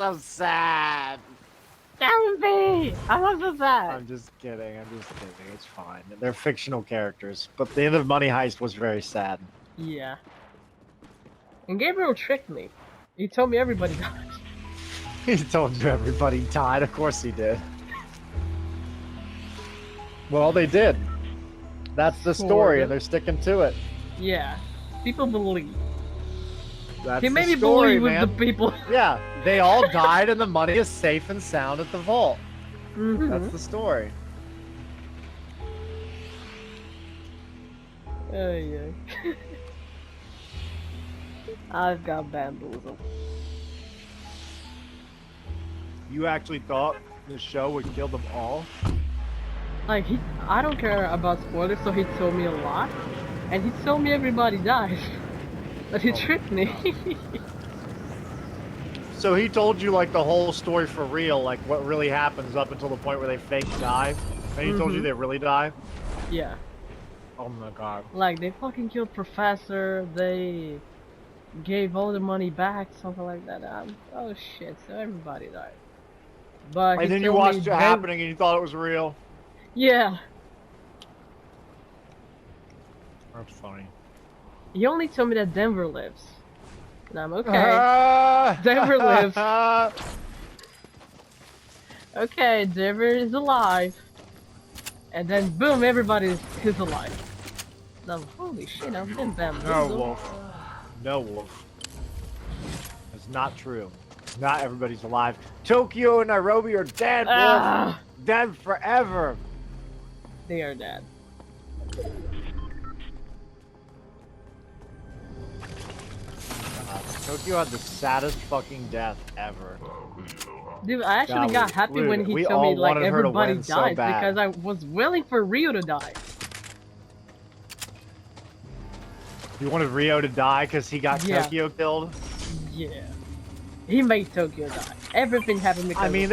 So sad. Don't be! I'm not so sad. I'm just kidding. It's fine. They're fictional characters, but the end of Money Heist was very sad. Yeah. And Gabriel tricked me. He told me everybody died. He told you everybody died. Of course he did. Well, they did. That's the story, and they're sticking to it. Yeah. People believe. That's He made me the story, believe man. with the people. Yeah, they all died, and the money is safe and sound at the vault. Mm-hmm. That's the story. Oh, yeah. I've got bamboozled. You actually thought the show would kill them all? Like, I don't care about spoilers, so he told me a lot. And he told me everybody died. But he tricked me. So he told you like the whole story for real, like what really happens up until the point where they fake die? And he told you they really die? Yeah. Oh my god. Like, they fucking killed Professor, they gave all the money back, something like that. Oh shit, so everybody died. But and then you watched it happening and you thought it was real? Yeah. That's funny. He only told me that Denver lives. And I'm okay. Denver lives. Okay, Denver is alive. And then boom, everybody is alive. So, holy shit, I've been bamboozled. No, Wolf. No, Wolf. It's not true. Not everybody's alive. Tokyo and Nairobi are dead, Wolf. Dead forever. They are dead. Tokyo had the saddest fucking death ever. Dude, I actually got happy when he told me like everybody died because I was willing for Rio to die. You wanted Rio to die because he got Tokyo killed? Yeah. He made Tokyo die. Everything happened because I mean,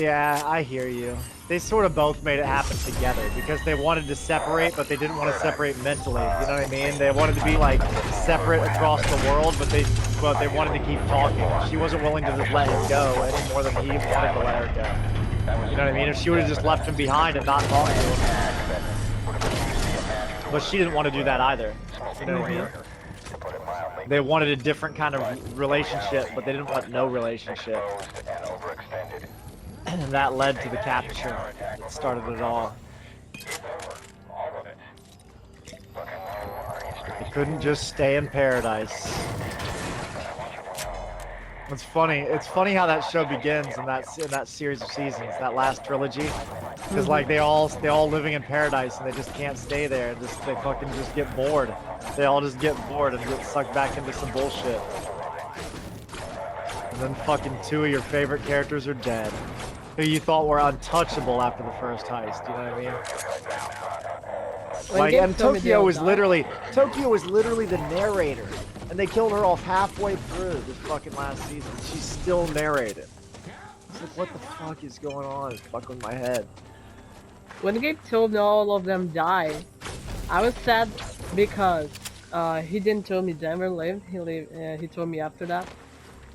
yeah, I hear you. They sort of both made it happen together because they wanted to separate, but they didn't want to separate mentally. You know what I mean? They wanted to be like separate across the world, but they wanted to keep talking. She wasn't willing to just let him go any more than he wanted to let her go. You know what I mean? If she would have just left him behind and not talked to him. But she didn't want to do that either. You know what I mean? They wanted a different kind of relationship, but they didn't want no relationship. And that led to the capture. It started it all. They couldn't just stay in paradise. It's funny. It's funny how that show begins in that series of seasons, that last trilogy, because like they all living in paradise and they just can't stay there. And they fucking just get bored. They all just get bored and get sucked back into some bullshit. And then fucking two of your favorite characters are dead, who you thought were untouchable after the first heist. You know what I mean? Like, and Tokyo was literally the narrator. And they killed her off halfway through this fucking last season. She's still narrated. It's like, what the fuck is going on? It's fucking with my head. When Gabe told me all of them died, I was sad because he didn't tell me Denver lived. He told me after that.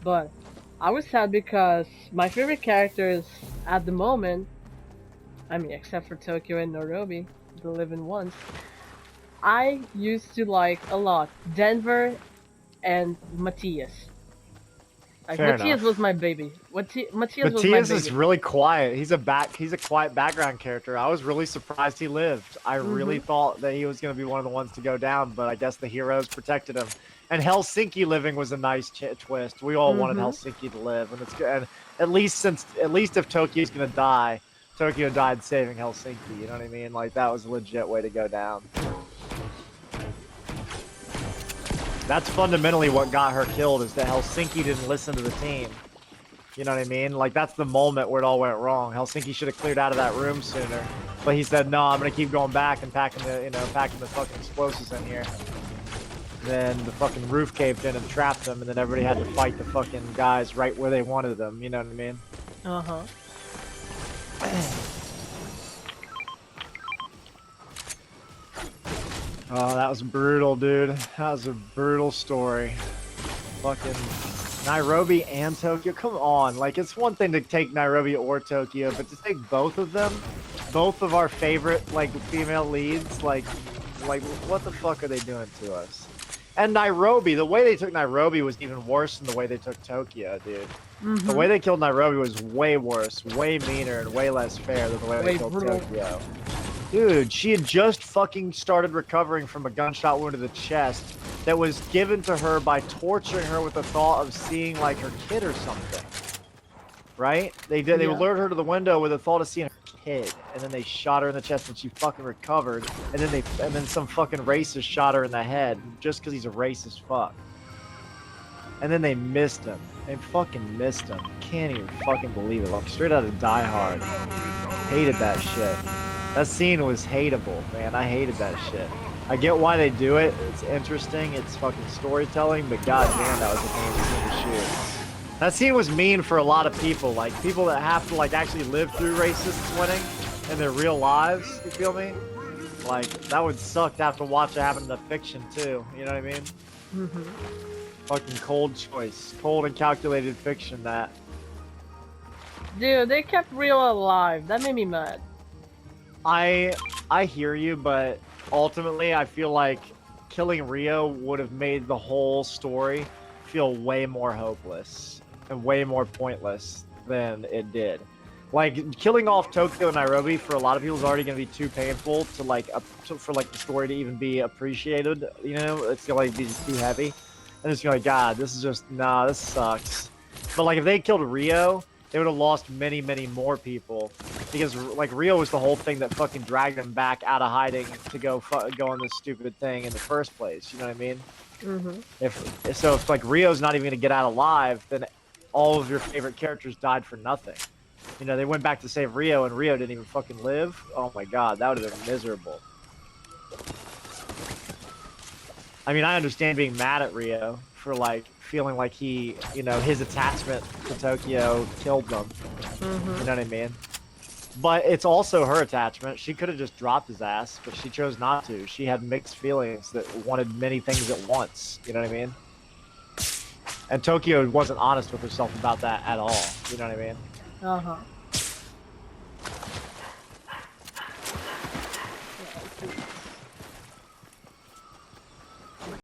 But I was sad because my favorite characters at the moment, I mean, except for Tokyo and Nairobi, the living ones, I used to like a lot Denver and Matthias. Like, Matthias was my baby. Matthias was my baby. Matthias is really quiet. He's a quiet background character. I was really surprised he lived. I really thought that he was going to be one of the ones to go down, but I guess the heroes protected him. And Helsinki living was a nice twist. We all wanted Helsinki to live, and it's good. And at least if Tokyo's going to die, Tokyo died saving Helsinki. You know what I mean? Like, that was a legit way to go down. That's fundamentally what got her killed, is that Helsinki didn't listen to the team. You know what I mean? Like, that's the moment where it all went wrong. Helsinki should have cleared out of that room sooner. But he said, no, I'm going to keep going back and packing the fucking explosives in here. Then the fucking roof caved in and trapped them, and then everybody had to fight the fucking guys right where they wanted them. You know what I mean? Uh-huh. Oh, that was brutal, dude. That was a brutal story. Fucking Nairobi and Tokyo, come on. Like, it's one thing to take Nairobi or Tokyo, but to take both of them, both of our favorite, like, female leads, like, what the fuck are they doing to us? And Nairobi, the way they took Nairobi was even worse than the way they took Tokyo, dude. The way they killed Nairobi was way worse, way meaner, and way less fair than the way they killed brutal. Tokyo. Dude, she had just fucking started recovering from a gunshot wound to the chest that was given to her by torturing her with the thought of seeing, like, her kid or something. Right? They lured her to the window with the thought of seeing her kid, and then they shot her in the chest and she fucking recovered, and then some fucking racist shot her in the head just because he's a racist fuck. And then they missed him. They fucking missed him. Can't even fucking believe it. Like, straight out of Die Hard. Hated that shit. That scene was hateable, man. I hated that shit. I get why they do it. It's interesting. It's fucking storytelling, but goddamn, that was a pain scene to shoot. That scene was mean for a lot of people. Like, people that have to, like, actually live through racists winning in their real lives. You feel me? Like, that would suck to have to watch it happen in the fiction, too. You know what I mean? Fucking cold choice. Cold and calculated fiction, that. Dude, they kept Rio alive. That made me mad. I hear you, but ultimately I feel like killing Rio would have made the whole story feel way more hopeless and way more pointless than it did. Like, killing off Tokyo and Nairobi for a lot of people is already going to be too painful to, like, for, like, the story to even be appreciated, you know? It's going to, like, be just too heavy. And it's going to be like, God, this is just, nah, this sucks. But, like, if they killed Rio, they would have lost many, many more people. Because, like, Rio was the whole thing that fucking dragged them back out of hiding to go on this stupid thing in the first place. You know what I mean? If like, Rio's not even going to get out alive, then all of your favorite characters died for nothing. You know, they went back to save Rio, and Rio didn't even fucking live. Oh my God, that would have been miserable. I mean, I understand being mad at Rio for, like, feeling like he, you know, his attachment to Tokyo killed them. You know what I mean? But it's also her attachment. She could have just dropped his ass, but she chose not to. She had mixed feelings that wanted many things at once. You know what I mean? And Tokyo wasn't honest with herself about that at all. You know what I mean?